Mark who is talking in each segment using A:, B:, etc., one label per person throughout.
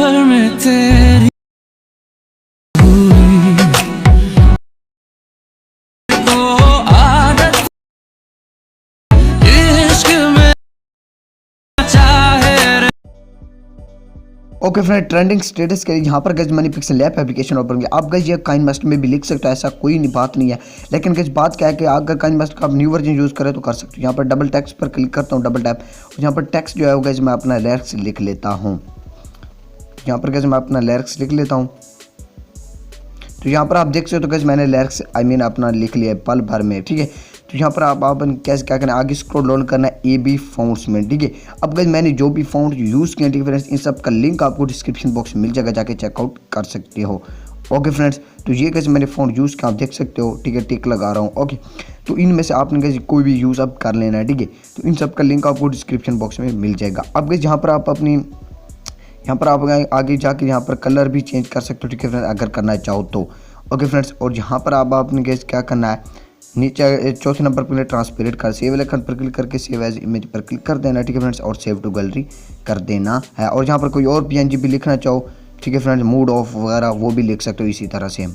A: भर में तेरी तो आदत इश्क में चाहे
B: ओके फ्रेंड, ट्रेंडिंग स्टेटस के लिए यहाँ पर गज मैंने पिक्सल लैब एप्लीकेशन ओपन किया। आप गज ये काइन मस्ट में भी लिख सकते हो, ऐसा कोई बात नहीं है। लेकिन गज बात क्या है कि अगर काइन मस्ट का आप न्यू वर्जन यूज़ करें तो कर सकते हो। यहाँ पर डबल टेक्स्ट पर क्लिक करता हूँ, डबल टैप, और यहाँ पर टेक्स्ट जो है वो गज मैं अपना लिरिक्स लिख लेता हूँ। यहाँ पर गज मैं अपना लिरिक्स लिख लेता हूँ। तो यहाँ पर आप देख सकते हो तो गज मैंने लिरिक्स अपना लिख लिया है पल भर में, ठीक है। तो यहाँ पर आप कैसे क्या करना है, आगे स्क्रॉल डाउन करना है AB फ़ॉन्ट्स में, ठीक है। अब गज मैंने जो भी फ़ॉन्ट यूज़ किए, ठीक है फ्रेंड्स, इन सब का लिंक आपको डिस्क्रिप्शन बॉक्स में मिल जाएगा, जाके चेकआउट कर सकते हो। ओके फ्रेंड्स, तो ये गज मैंने फ़ॉन्ट यूज़ किया, आप देख सकते हो, ठीक है, टिक लगा रहा हूँ। ओके, तो इनमें से आपने गज कोई भी यूज़ अब कर लेना है, ठीक है। तो इन सब का लिंक आपको डिस्क्रिप्शन बॉक्स में मिल जाएगा। अब गज यहाँ पर आप आगे जाके यहाँ पर कलर भी चेंज कर सकते हो, ठीक है फ्रेंड्स, अगर करना चाहो तो। ओके फ्रेंड्स, और यहाँ पर आपने गैस क्या करना है, नीचे चौथे नंबर पर ट्रांसपेरेंट कर सेव आइकन पर क्लिक करके सेव एज इमेज पर क्लिक कर देना, ठीक है फ्रेंड्स, और सेव टू गैलरी कर देना है। और यहाँ पर कोई और PNG भी लिखना चाहो, ठीक है फ्रेंड्स, मूड ऑफ वगैरह वो भी लिख सकते हो इसी तरह से।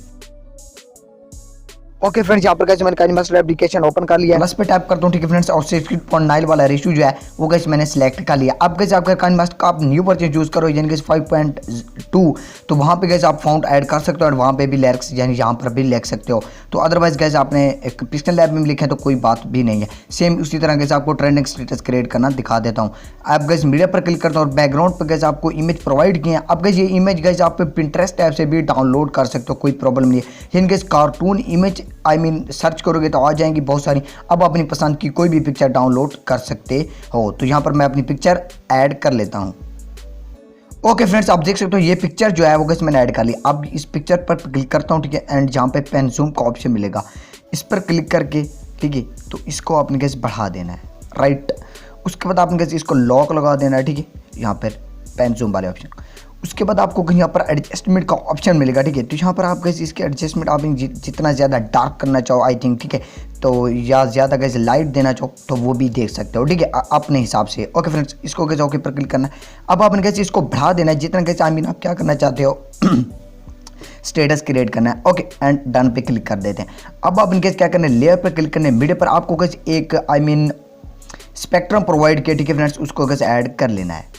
B: ओके फ्रेंड्स, यहाँ पर गाइस मैंने काइनमास्टर एप्लीकेशन ओपन कर लिया है, प्लस पे टैप करता हूँ, ठीक है फ्रेंड्स, और 6.9 वाला रेशियो जो है वो गाइस मैंने सेलेक्ट कर लिया। अब गाइस आपका काइनमास्टर का आप न्यू वर्जन यूज करो यानी कि 5.2, तो वहाँ पे गाइस आप फाउंट ऐड कर सकते हो और वहाँ पे भी लिरिक्स यानी यहाँ पर भी लिख सकते हो। तो अदरवाइज गाइस आपने एक पिक्सल लैब में लिखे तो कोई बात भी नहीं है। सेम उसी तरह गाइस आपको ट्रेंडिंग स्टेटस क्रिएट करना दिखा देता हूँ। आप गाइस मीडिया पर क्लिक करता हूँ और बैकग्राउंड पर गाइस आपको इमेज प्रोवाइड किए हैं। अब गाइस ये इमेज गाइस आप पिंटरेस्ट ऐप से भी डाउनलोड कर सकते हो, कोई प्रॉब्लम नहीं है। यानी गाइस कार्टून इमेज सर्च करोगे तो आ जाएंगी बहुत सारी। अब अपनी पसंद की कोई भी पिक्चर डाउनलोड कर सकते हो। तो यहाँ पर मैं अपनी पिक्चर ऐड कर लेता हूँ। ओके फ्रेंड्स, आप देख सकते हो ये पिक्चर जो है वो गाइस मैंने ऐड कर ली। अब इस पिक्चर पर क्लिक करता हूँ, ठीक है, एंड जहाँ पे पेन जूम का ऑप्शन मिलेगा इस पर क्लिक करके, ठीक है, तो इसको आपने गाइस बढ़ा देना है, राइट। उसके बाद आपने गाइस इसको लॉक लगा देना है, ठीक है, यहाँ पर पेन जूम वाले ऑप्शन। उसके बाद आपको कहीं यहाँ पर एडजस्टमेंट का ऑप्शन मिलेगा, ठीक है। तो यहाँ पर आप गाइस इसके एडजस्टमेंट आप जितना ज़्यादा डार्क करना चाहो आई थिंक, ठीक है, तो या ज़्यादा गाइस लाइट देना चाहो तो वो भी देख सकते हो, ठीक है, अपने हिसाब से। ओके फ्रेंड्स, इसको गाइस ओके पर क्लिक करना है। अब आपने गाइस इसको बढ़ा देना है जितना गाइस आप क्या करना चाहते हो स्टेटस क्रिएट करना है। ओके, एंड डन पे क्लिक कर देते हैं। अब आप इनकेस क्या करना है, लेयर पर क्लिक करना है, मीडिया पर आपको गाइस एक स्पेक्ट्रम प्रोवाइड किया, ठीक है फ्रेंड्स, उसको गाइस ऐड कर लेना है।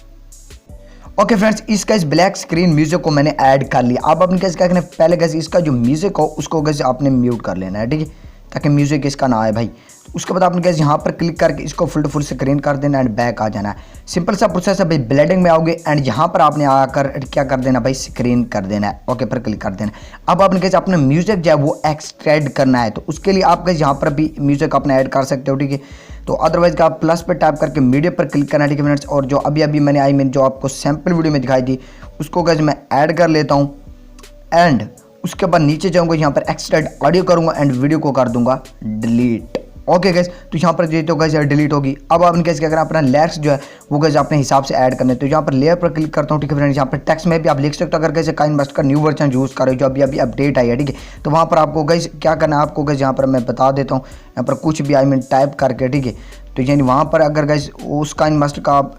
B: ओके फ्रेंड्स, इसका इस ब्लैक स्क्रीन म्यूजिक को मैंने ऐड कर लिया। अब आपने कैसे क्या करना है, पहले कैसे इसका जो म्यूजिक हो उसको कैसे आपने म्यूट कर लेना है, ठीक है, ताकि म्यूजिक इसका ना आए भाई। उसके बाद आपने कैसे यहाँ पर क्लिक करके इसको फुल स्क्रीन कर देना एंड बैक आ जाना है। सिंपल सा प्रोसेस है भाई, ब्लेंडिंग में आओगे एंड यहाँ पर आपने आकर क्या कर देना भाई, स्क्रीन कर देना है। ओके पर क्लिक कर देना। अब आपने कैसे अपना म्यूजिक जो है वो एक्सट्रैक्ट करना है, तो उसके लिए आप कैसे यहाँ पर भी म्यूजिक अपना ऐड कर सकते हो, ठीक है। तो अदरवाइज का आप प्लस पे टैप करके मीडिया पर क्लिक करना है, ठीक है फ्रेंड्स। और जो अभी मैंने जो आपको सैम्पल वीडियो में दिखाई थी उसको गाइस मैं ऐड कर लेता हूँ एंड उसके बाद नीचे जाऊँगा, यहाँ पर एक्सट्रैक्ट ऑडियो करूँगा एंड वीडियो को कर दूंगा डिलीट। ओके गाइस, तो यहाँ पर तो गाइस डिलीट होगी। अब आपने कैसे क्या करना, अपना लिरिक्स जो है वो गाइस अपने हिसाब से ऐड करने। तो यहाँ पर लेयर पर क्लिक करता हूँ, ठीक है फ्रेंड्स। यहाँ पर टेक्स्ट में भी आप लिख सकते हो अगर कैसे काइनमास्टर का न्यू वर्जन यूज़ कर रहे हो जो अभी अपडेट आई है, ठीक है। तो वहाँ पर आपको गाइस क्या करना है, आपको गाइस यहाँ पर मैं बता देता हूँ, यहाँ पर कुछ भी टाइप करके, ठीक है। तो यानी वहाँ पर अगर गाइस उस काइनमास्टर का आप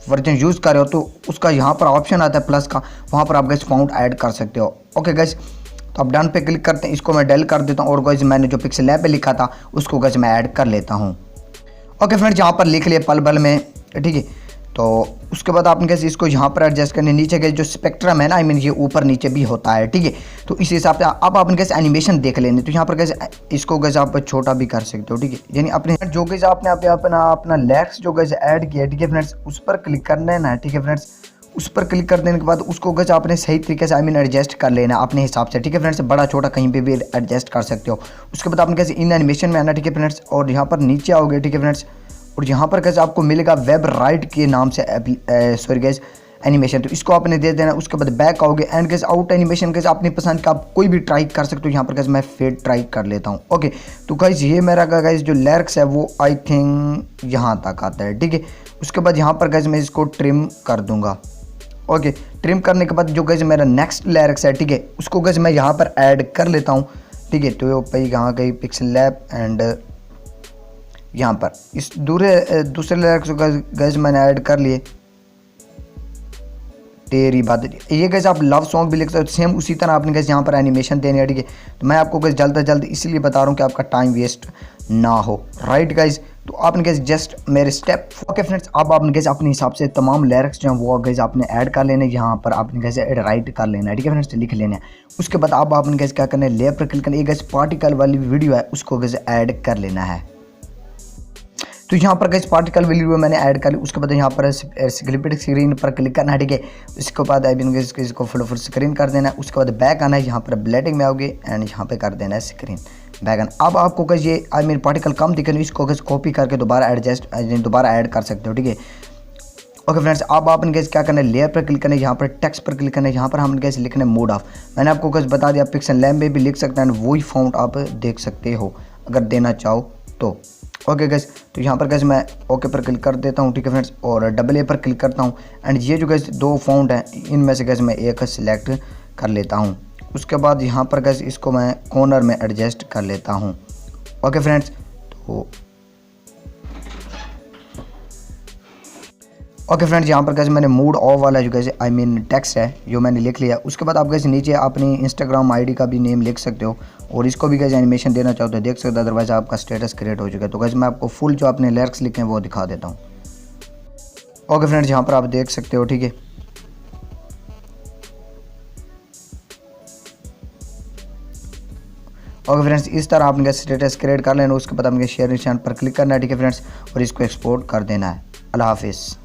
B: वर्जन यूज़ कर रहे हो तो उसका यहाँ पर ऑप्शन आता है प्लस का, वहाँ पर आप गाइस फाउंट ऐड कर सकते हो। ओके गाइस, तो आप डन पे क्लिक करते हैं, इसको मैं डेल कर देता हूँ और गाइस मैंने जो पिक्सल लैब पे लिखा था उसको गाइस मैं ऐड कर लेता हूँ। ओके फ्रेंड्स, यहाँ पर लिख लिया पल भर में, ठीक है। तो उसके बाद आपने कैसे इसको यहाँ पर एडजस्ट करने, नीचे के जो स्पेक्ट्रम है ना ये ऊपर नीचे भी होता है, ठीक है। तो इस हिसाब से अब आपने कैसे एनिमेशन देख लेने, तो यहाँ पर कैसे इसको कैसे आप छोटा भी कर सकते हो, ठीक है। यानी अपने जो कैसे आपने अपना लिरिक्स जो कैसे ऐड किया, ठीक है फ्रेंड्स, उस पर क्लिक करना है ना, ठीक है फ्रेंड्स। उस पर क्लिक कर देने के बाद उसको गज आपने सही तरीके से एडजस्ट कर लेना अपने हिसाब से, ठीक है फ्रेंड्स। बड़ा छोटा कहीं पे भी एडजस्ट कर सकते हो। उसके बाद आपने कैसे इन एनिमेशन में आना, ठीक है फ्रेंड्स, और यहाँ पर नीचे आओगे, ठीक है फ्रेंड्स, और यहाँ पर कैसे आपको मिलेगा वेब राइट के नाम से सॉरी गैस एनिमेशन, तो इसको आपने दे देना। उसके बाद बैक आओगे and gas out animation gas अपनी पसंद का आप कोई भी ट्राई कर सकते हो। यहाँ पर गैस मैं फेड ट्राई कर लेता हूँ। ओके, तो गैस ये मेरा गैस जो लिरिक्स है वो आई थिंक यहाँ तक आता है, ठीक है। उसके बाद यहाँ पर गैस मैं इसको ट्रिम कर दूंगा। ओके, ट्रिम करने के बाद जो गैस मेरा नेक्स्ट लिरिक्स है, ठीक है, उसको गैस मैं यहाँ पर ऐड कर लेता हूँ, ठीक है। तो भाई यहाँ गई पिक्सल लैब एंड यहाँ पर इस दूसरे लिरिक्स को गैस मैंने ऐड कर लिए, तेरी बात। ये कैसे आप लव सॉन्ग भी लिख सकते हो, सेम उसी तरह आपने कैसे यहाँ पर एनिमेशन देने है, ठीक है। तो मैं आपको कैसे जल्द से जल्द इसलिए बता रहा हूँ कि आपका टाइम वेस्ट ना हो, राइट गाइज। तो आपने कैसे जस्ट मेरे स्टेप, ओके फ्रेंड्स, अब आपने कैसे अपने हिसाब से तमाम लिरिक्स जो हैं वो कैसे आपने ऐड कर लेने, यहाँ पर आपने कैसे ऐड राइट कर लेना है, ठीक है फ्रेंड्स, लिख लेना है। उसके बाद अब आपने कैसे क्या करना है, लेयर पर क्लिक करना है, एक कैसे पार्टिकल वाली वीडियो है उसको कैसे ऐड कर लेना है। तो यहाँ पर कैसे पार्टिकल वीडियो मैंने ऐड कर ली। उसके बाद यहाँ पर स्प्लिट स्क्रीन पर क्लिक करना है, ठीक है। उसके बाद इसको फुल स्क्रीन कर देना है। उसके बाद बैक आना है, यहाँ पर ब्लेंडिंग में आओगे एंड यहाँ पे कर देना है स्क्रीन बैक आना। अब आपको कैसे ये आई मीन पार्टिकल कम दिखे, इसको कैसे कॉपी करके दोबारा ऐड कर सकते हो, ठीक है। ओके फ्रेंड्स, अब आपने कैसे क्या करना है, लेयर पर क्लिक करना है, यहाँ पर टेक्स्ट पर क्लिक करना है, यहाँ पर हमने कैसे लिखना है मूड ऑफ। मैंने आपको कैसे बता दिया, पिक्सल लैम्प में भी लिख सकते हैं, वही फॉन्ट आप देख सकते हो अगर देना चाहो तो। ओके गैस, तो यहाँ पर कैसे मैं ओके पर क्लिक कर देता हूँ, ठीक है फ्रेंड्स, और डबल ए पर क्लिक करता हूँ एंड ये जो कैसे दो फॉन्ट हैं इनमें से कैसे मैं एक सिलेक्ट कर लेता हूँ। उसके बाद यहाँ पर कैसे इसको मैं कॉर्नर में एडजस्ट कर लेता हूँ। ओके फ्रेंड्स, तो ओके फ्रेंड्स, यहाँ पर कैसे मैंने मूड ऑफ वाला जो कैसे आई मीन टेक्स्ट है जो मैंने लिख लिया। उसके बाद आप कैसे नीचे अपनी इंस्टाग्राम आईडी का भी नेम लिख सकते हो और इसको भी कैसे एनिमेशन देना चाहो तो देख सकते हो, अदरवाइज आपका स्टेटस क्रिएट हो चुका है। तो कैसे मैं आपको फुल जो अपने लिरिक्स लिखे हैं वो दिखा देता हूँ। ओके फ्रेंड्स, यहाँ पर आप देख सकते हो, ठीक है। ओके फ्रेंड्स, इस तरह आपने स्टेटस क्रिएट कर लेना। उसके बाद आपने शेयर निशान पर क्लिक करना है, ठीक है फ्रेंड्स, और इसको एक्सपोर्ट कर देना है। अल्लाह हाफिज़।